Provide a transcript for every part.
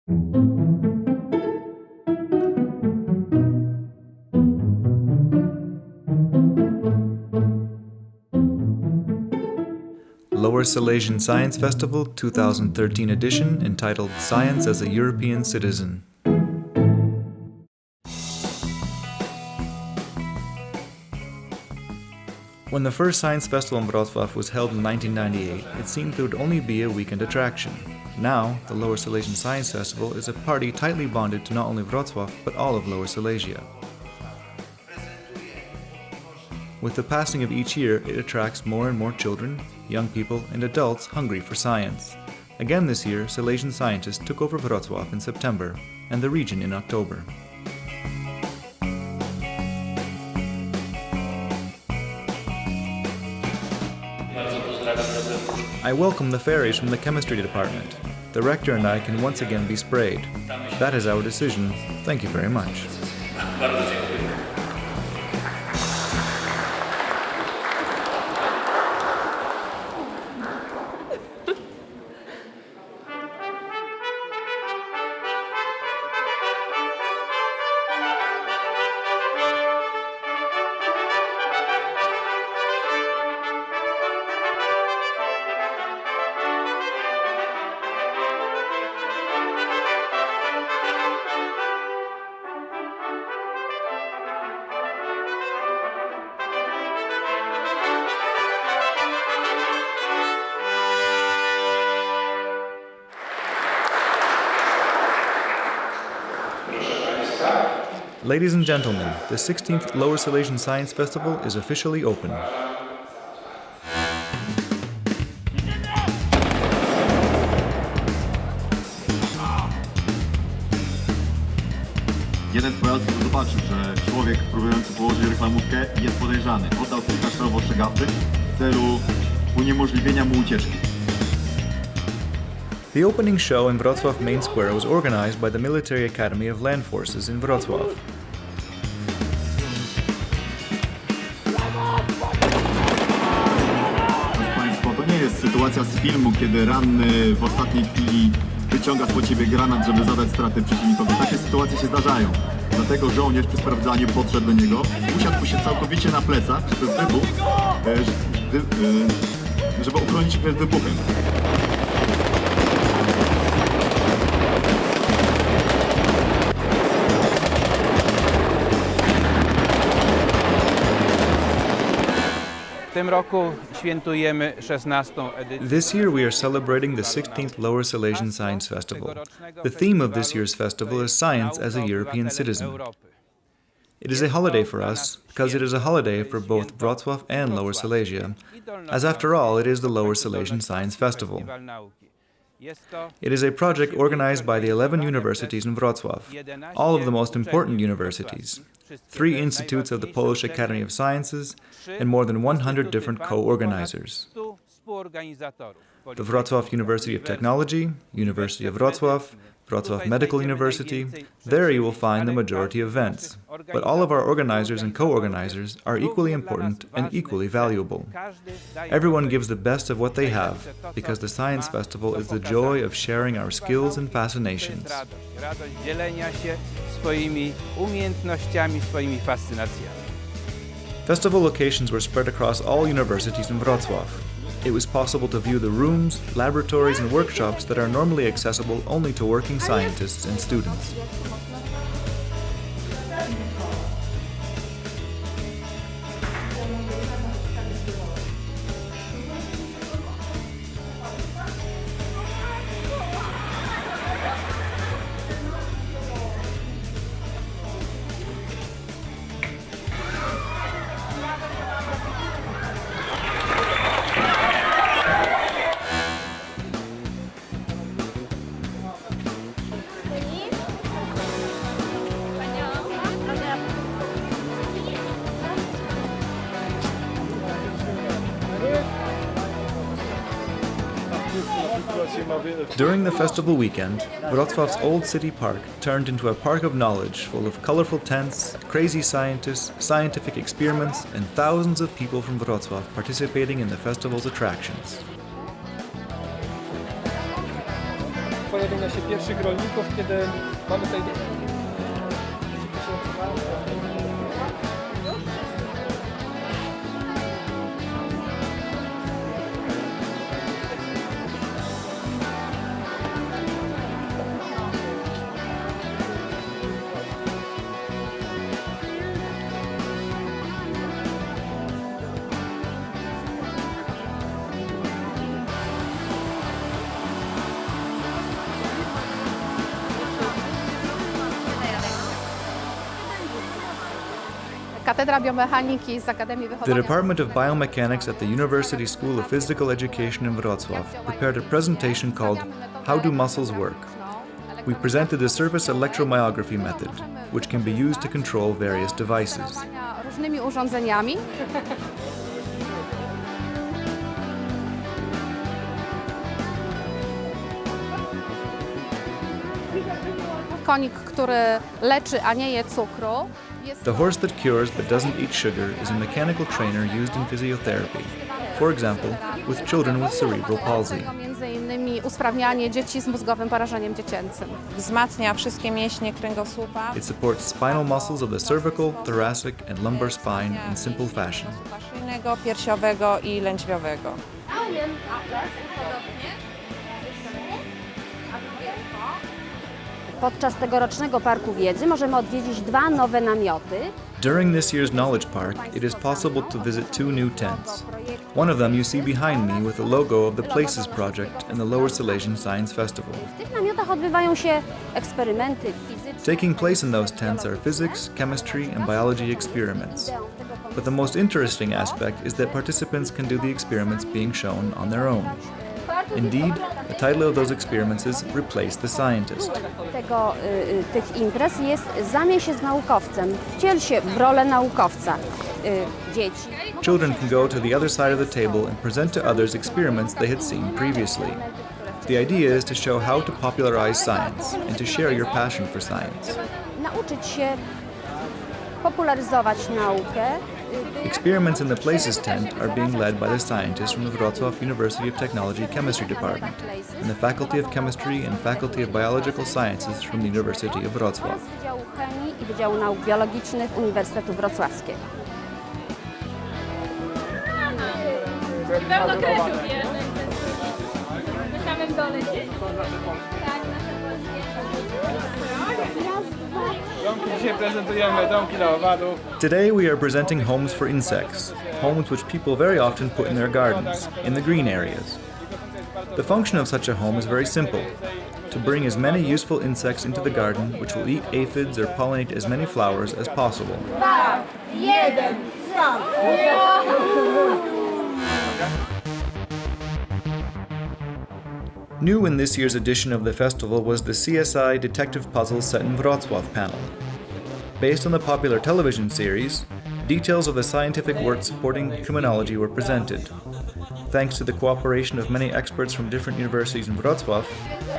Lower Silesian Science Festival 2013 edition entitled Science as a European Citizen. When the first science festival in Wrocław was held in 1998, it seemed there would only be a weekend attraction. Now, the Lower Silesian Science Festival is a party tightly bonded to not only Wrocław, but all of Lower Silesia. With the passing of each year, it attracts more and more children, young people, and adults hungry for science. Again this year, Silesian scientists took over Wrocław in September, and the region in October. I welcome the fairies from the chemistry department. The rector and I can once again be sprayed. That is our decision. Thank you very much. Ladies and gentlemen, the 16th Lower Silesian Science Festival is officially open. Jeden z pojazdów zobaczył, że człowiek próbujący położyć reklamówkę jest podejrzany. Oddał kilka strzałów ostrzegawczych w celu uniemożliwienia mu ucieczki. The opening show in Wrocław Main Square was organized by the Military Academy of Land Forces in Wrocław. Proszę Państwa, to nie jest sytuacja z filmu, kiedy ranny w ostatniej chwili wyciąga spod siebie granat, żeby zadać straty przeciwnikowi. Takie sytuacje się zdarzają. Dlatego żołnierz przy sprawdzaniu podszedł do niego, usiadł się całkowicie na plecach, żeby uchronić się przed wybuchem. W tym roku świętujemy 16. edycję. This year we are celebrating the 16th Lower Silesian Science Festival. The theme of this year's festival is Science as a European Citizen. It is a holiday for us because it is a holiday for both Wrocław and Lower Silesia, as after all it is the Lower Silesian Science Festival. It is a project organized by the 11 universities in Wrocław, all of the most important universities, 3 institutes of the Polish Academy of Sciences, and more than 100 different co-organizers. The Wrocław University of Technology, University of Wrocław, Wrocław Medical University, there you will find the majority of events. But all of our organizers and co-organizers are equally important and equally valuable. Everyone gives the best of what they have, because the Science Festival is the joy of sharing our skills and fascinations. Festival locations were spread across all universities in Wrocław. It was possible to view the rooms, laboratories and workshops that are normally accessible only to working scientists and students. During the festival weekend, Wrocław's old city park turned into a park of knowledge full of colorful tents, crazy scientists, scientific experiments, and thousands of people from Wrocław participating in the festival's attractions. Twoje pojawienia się pierwszych rolników, kiedy mamy tutaj... Katedra biomechaniki z Akademii The Wychowania. Department of Biomechanics at the University School of Physical Education in Wrocław prepared a presentation called How Do Muscles Work? We presented the surface electromyography method, which can be used to control various devices. Różnymi urządzeniami. Konik, który leczy, a nie je cukru. The horse that cures but doesn't eat sugar is a mechanical trainer used in physiotherapy, for example, with children with cerebral palsy. Między innymi usprawnianie dzieci z mózgowym porażeniem dziecięcym. Wzmacnia wszystkie mięśnie kręgosłupa. It supports spinal muscles of the cervical, thoracic, and lumbar spine in simple fashion. Szyjnego, piersiowego i lędźwiowego. Podczas tegorocznego Parku Wiedzy możemy odwiedzić 2 nowe namioty. During this year's Knowledge Park, it is possible to visit 2 new tents. One of them you see behind me with the logo of the Places Project and the Lower Silesian Science Festival. W tych namiotach odbywają się eksperymenty fizyczne. Taking place in those tents are physics, chemistry, and biology experiments. But the most interesting aspect is that participants can do the experiments being shown on their own. Indeed, the title of those experiments is Replace the Scientist. Tych imprez jest Zamień się z naukowcem, wciel się w rolę naukowca. Dzieci. Children can go to the other side of the table and present to others experiments they had seen previously. The idea is to show how to popularize science and to share your passion for science. Nauczyć się popularyzować naukę. Experiments in the Places tent are being led by the scientists from the Wrocław University of Technology Chemistry Department and the Faculty of Chemistry and Faculty of Biological Sciences from the University of Wrocław. Wydziału Chemii i Wydziału Nauk Biologicznych Uniwersytetu Wrocławskiego. Pełno kredów jest. Na samym dole gdzieś. Tak, nasze Domki dzisiaj prezentujemy, domki dla owadów. Today we are presenting homes for insects, homes which people very often put in their gardens, in the green areas. The function of such a home is very simple: to bring as many useful insects into the garden which will eat aphids or pollinate as many flowers as possible. 2, 1, start! New in this year's edition of the festival was the CSI Detective Puzzle Set in Wrocław panel. Based on the popular television series, details of the scientific work supporting criminology were presented. Thanks to the cooperation of many experts from different universities in Wrocław,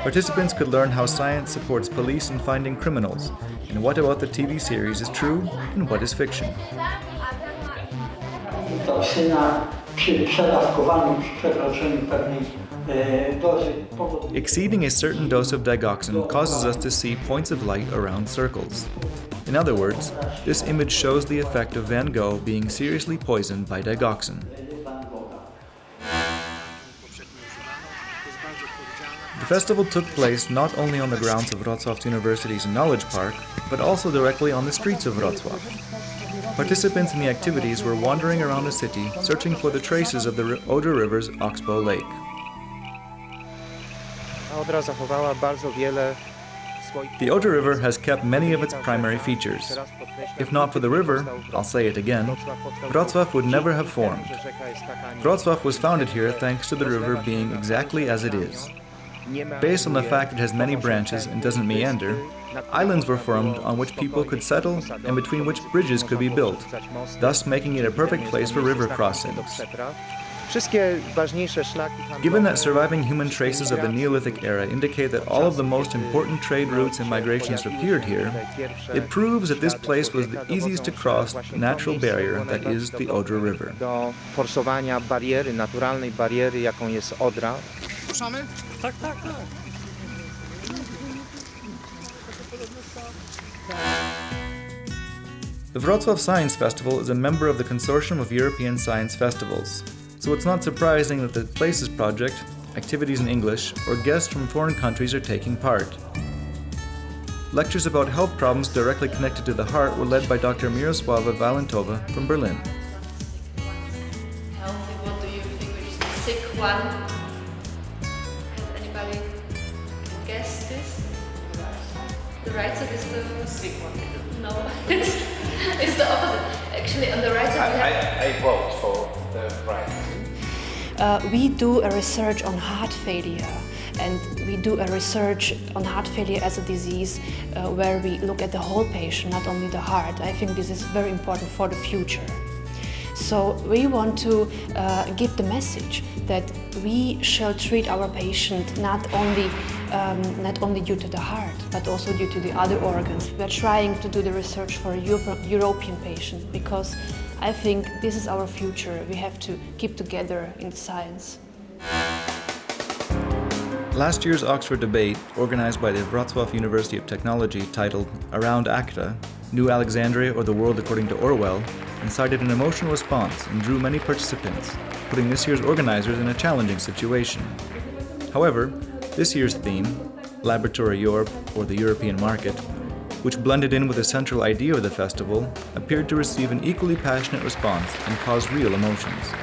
participants could learn how science supports police in finding criminals, and what about the TV series is true and what is fiction. Toksyna przy przedawkowaniu, przy przekroczeniu pewnej dozy. Exceeding a certain dose of digoxin causes us to see points of light around circles. In other words, this image shows the effect of Van Gogh being seriously poisoned by digoxin. The festival took place not only on the grounds of Wrocław University's Knowledge Park, but also directly on the streets of Wrocław. Participants in the activities were wandering around the city, searching for the traces of the Oder River's Oxbow Lake. Odra zachowała bardzo wiele. The Oder River has kept many of its primary features. If not for the river, I'll say it again, Wrocław would never have formed. Wrocław was founded here thanks to the river being exactly as it is. Based on the fact it has many branches and doesn't meander, islands were formed on which people could settle and between which bridges could be built, thus making it a perfect place for river crossings. Given that surviving human traces of the Neolithic era indicate that all of the most important trade routes and migrations appeared here, it proves that this place was the easiest to cross the natural barrier that is the Oder River. Do forsowania bariery, naturalnej bariery, jaką jest Odra. The Wrocław Science Festival is a member of the Consortium of European Science Festivals, so it's not surprising that the Places Project, activities in English, or guests from foreign countries are taking part. Lectures about health problems directly connected to the heart were led by Dr. Mirosława Walentova from Berlin. Healthy, what do you think is the sick one? Can anybody guess this? The right side is the sick one. No, it's the opposite. Actually, on the right side I vote for the right. We do a research on heart failure, and we do a research on heart failure as a disease where we look at the whole patient, not only the heart. I think this is very important for the future. So we want to give the message that we shall treat our patient not only due to the heart, but also due to the other organs. We are trying to do the research for a European patient because I think this is our future. We have to keep together in science. Last year's Oxford debate, organized by the Wrocław University of Technology, titled Around ACTA, New Alexandria or the World According to Orwell, incited an emotional response and drew many participants, putting this year's organizers in a challenging situation. However, this year's theme, Laboratory Europe or the European Market, which blended in with the central idea of the festival, appeared to receive an equally passionate response and caused real emotions.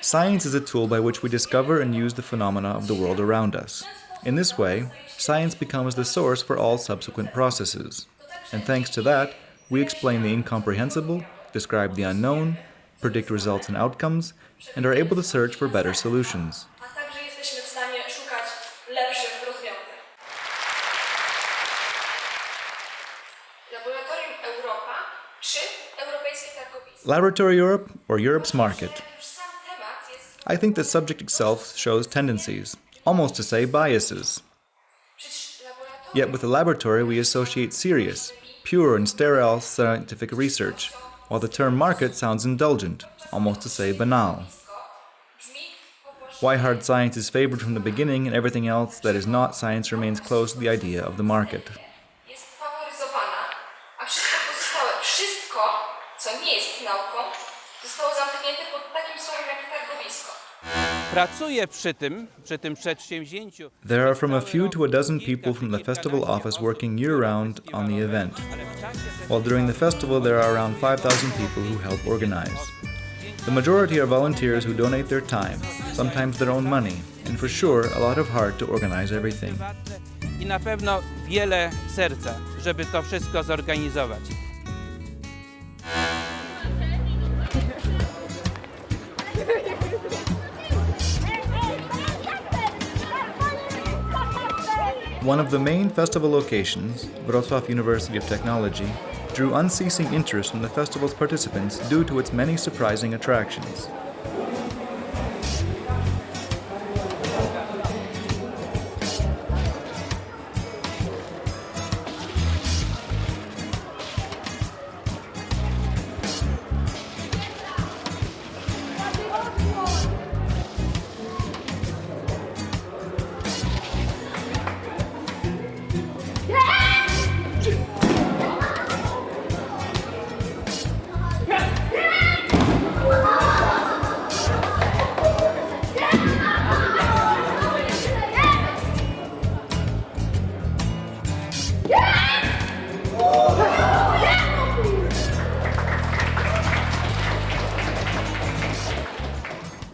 Science is a tool by which we discover and use the phenomena of the world around us. In this way, science becomes the source for all subsequent processes. And thanks to that, we explain the incomprehensible, describe the unknown, predict results and outcomes, and are able to search for better solutions. Laboratory Europe or Europe's Market. I think the subject itself shows tendencies, almost to say biases. Yet with the laboratory we associate serious, pure and sterile scientific research, while the term market sounds indulgent, almost to say banal. Why hard science is favored from the beginning and everything else that is not science remains close to the idea of the market. There are from a few to a dozen people from the festival office working year-round on the event, while during the festival there are around 5,000 people who help organize. The majority are volunteers who donate their time, sometimes their own money, and for sure a lot of heart to organize everything. I na pewno wiele serca, żeby to wszystko zorganizować. One of the main festival locations, Wrocław University of Technology, drew unceasing interest from the festival's participants due to its many surprising attractions.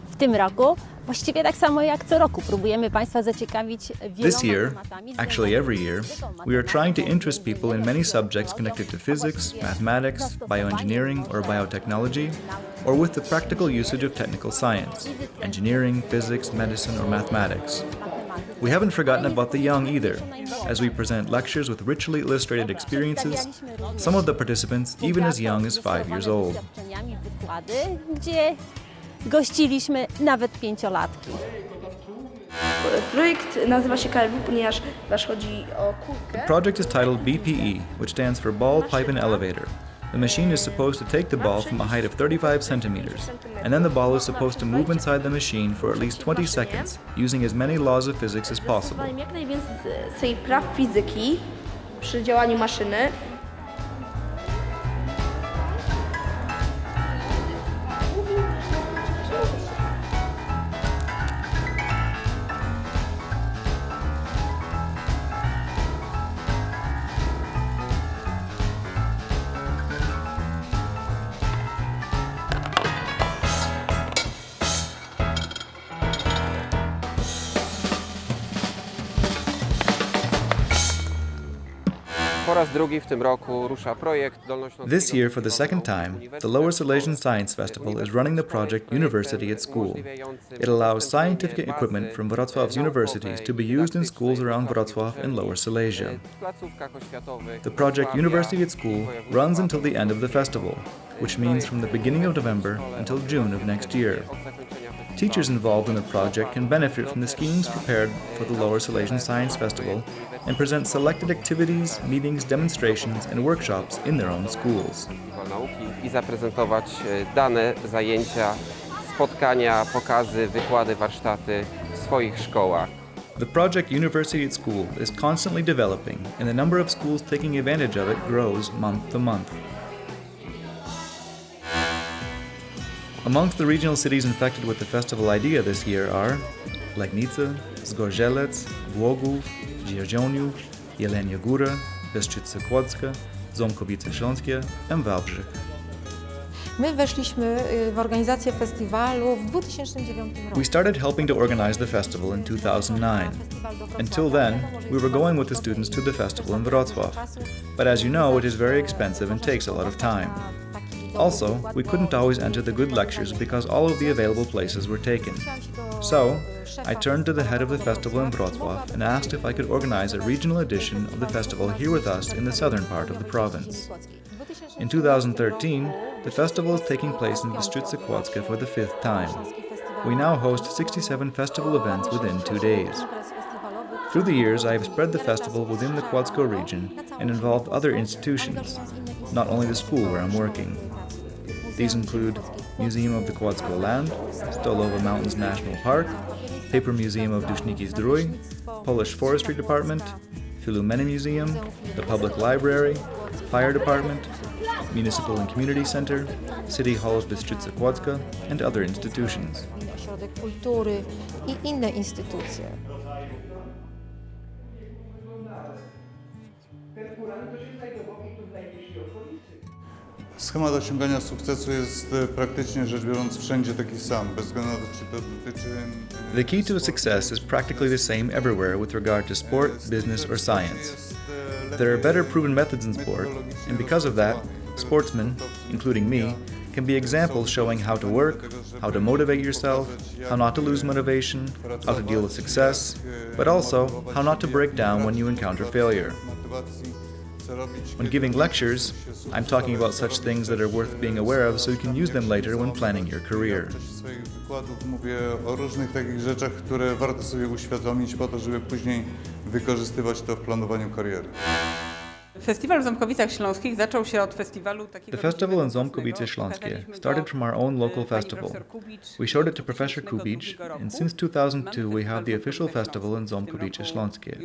W tym roku, właściwie tak samo jak co roku, próbujemy Państwa zaciekawić This year, wieloma tematami. actually every year, we are trying to interest people in many subjects connected to physics, mathematics, bioengineering or biotechnology, or with the practical usage of technical science, engineering, physics, medicine or mathematics. We haven't forgotten about the young either, as we present lectures with richly illustrated experiences, some of the participants even as young as 5 years old. Gdzie gościliśmy nawet 5-latki. Projekt nazywa się KLW, ponieważ chodzi o kulkę. The project is titled BPE, which stands for Ball, Pipe and Elevator. The machine is supposed to take the ball from a height of 35 centimeters, and then the ball is supposed to move inside the machine for at least 20 seconds, using as many laws of physics as possible. Jak najwięcej praw fizyki przy działaniu maszyny. This year, for the second time, the Lower Silesian Science Festival is running the project University at School. It allows scientific equipment from Wrocław's universities to be used in schools around Wrocław and Lower Silesia. The project University at School runs until the end of the festival, which means from the beginning of November until June of next year. Teachers involved in the project can benefit from the schemes prepared for the Lower Silesian Science Festival and present selected activities, meetings, demonstrations, and workshops in their own schools. I zaprezentować dane zajęcia, spotkania, pokazy, wykłady, warsztaty w swoich szkołach. The project University at School is constantly developing, and the number of schools taking advantage of it grows month to month. Amongst the regional cities infected with the festival idea this year are Legnica, Zgorzelec, Głogów, Dzierżoniów, Jelenia Góra, Bystrzyca Kłodzka, Ząbkowice Śląskie and Wałbrzych. My weszliśmy w organizację festiwalu w 2009 roku. We started helping to organize the festival in 2009. Until then, we were going with the students to the festival in Wrocław. But as you know, it is very expensive and takes a lot of time. Also, we couldn't always enter the good lectures because all of the available places were taken. So, I turned to the head of the festival in Wrocław and asked if I could organize a regional edition of the festival here with us in the southern part of the province. In 2013, the festival is taking place in Bystrzyca Kłodzka for the 5th time. We now host 67 festival events within 2 days. Through the years, I have spread the festival within the Kłodzko region and involved other institutions, not only the school where I'm working. These include Museum of the Kłodzko Land, Stolowa Mountains National Park, Paper Museum of Duszniki Zdrój, Polish Forestry Department, Filumeny Museum, the Public Library, Fire Department, Municipal and Community Center, City Hall of Bystrzyca Kłodzka, and other institutions. Ośrodek Kultury i inne instytucje. Schemat osiągania sukcesu jest praktycznie rzecz biorąc wszędzie taki sam, bez względu na to, czy to dotyczy... The key to success is practically the same everywhere with regard to sport, business, or science. There are better proven methods in sport, and because of that, sportsmen, including me, can be examples showing how to work, how to motivate yourself, how not to lose motivation, how to deal with success, but also how not to break down when you encounter failure. When giving lectures, I'm talking about such things that are worth being aware of so you can use them later when planning your career. Mówię o różnych takich rzeczach, które warto sobie uświadomić po to, żeby później wykorzystywać to w planowaniu kariery. Festiwal w Ząbkowicach Śląskich zaczął się od festiwalu takiego... The festival in Ząbkowice Śląskie started from our own local festival. We showed it to Professor Kubicz, and since 2002 we have the official festival in Ząbkowice Śląskie.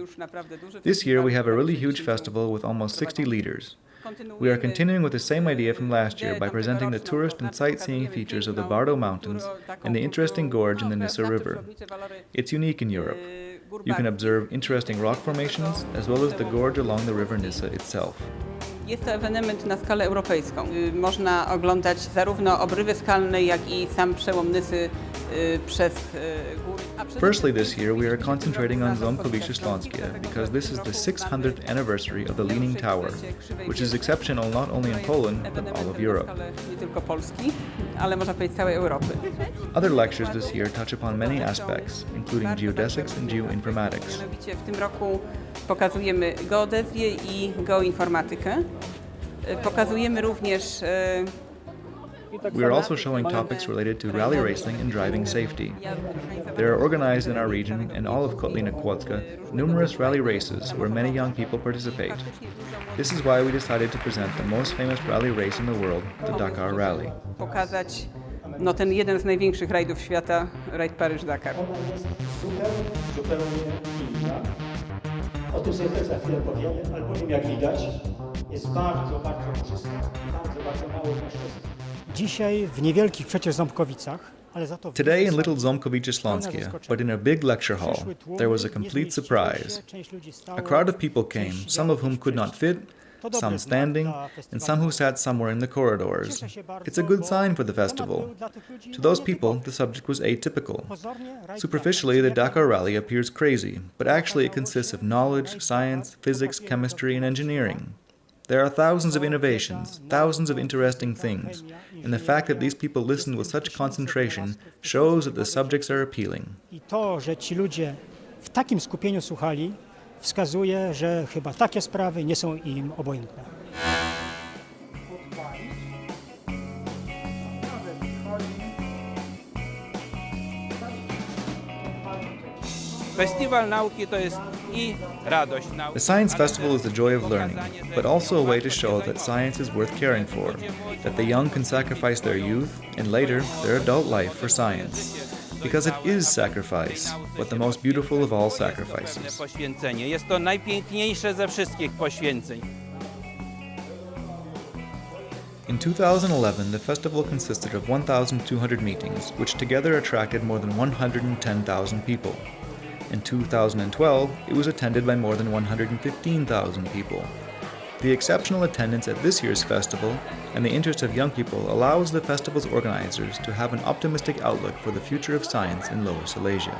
This year we have a really huge festival with almost 60 leaders. We are continuing with the same idea from last year by presenting the tourist and sightseeing features of the Bardo Mountains and the interesting gorge in the Nysa River. It's unique in Europe. You can observe interesting rock formations as well as the gorge along the river Nysa itself. Jest to ewenement na skalę europejską. Można oglądać zarówno obrywy skalne, jak i sam przełom Nysy przez góry. Firstly, this year we are concentrating on Ząbkowice Śląskie because this is the 600th anniversary of the Leaning Tower, which is exceptional not only in Poland but all of Europe. Nie tylko Polski, ale można powiedzieć całej Europy. Other lectures this year touch upon many aspects, including geodesics and geoinformatics. Mianowicie w tym roku pokazujemy geodezję i geoinformatykę. Pokazujemy również We are also showing topics related to rally racing and driving safety. There are organized in our region and all of Kotlina Kłodzka numerous rally races where many young people participate. This is why we decided to present the most famous rally race in the world, the Dakar Rally. Pokazać ten jeden z największych rajdów świata, rajd Paryż-Dakar. Zupełnie inna. O tym sobie też za chwilę powiemy, albowiem jak widać jest bardzo czysta, bardzo mało mężczyzn. Dzisiaj w niewielkich przecież Ząbkowicach, ale za to Today in Little Ząbkowice Śląskie, but in a big lecture hall, there was a complete surprise. A crowd of people came, some of whom could not fit, some standing, and some who sat somewhere in the corridors. It's a good sign for the festival. To those people, the subject was atypical. Superficially, the Dakar Rally appears crazy, but actually it consists of knowledge, science, physics, chemistry, and engineering. There are thousands of innovations, thousands of interesting things, and the fact that these people listened with such concentration shows that the subjects are appealing. I to, że ci ludzie w takim skupieniu słuchali, wskazuje, że chyba takie sprawy nie są im obojętne. Festiwal nauki to jest i radość nauki. The Science Festival is the joy of learning, but also a way to show that science is worth caring for, that the young can sacrifice their youth and later their adult life for science. Because it is sacrifice, but the most beautiful of all sacrifices. Poświęcenie jest to najpiękniejsze ze wszystkich poświęceń. In 2011, the festival consisted of 1,200 meetings, which together attracted more than 110,000 people. In 2012, it was attended by more than 115,000 people. The exceptional attendance at this year's festival and the interest of young people allows the festival's organizers to have an optimistic outlook for the future of science in Lower Silesia.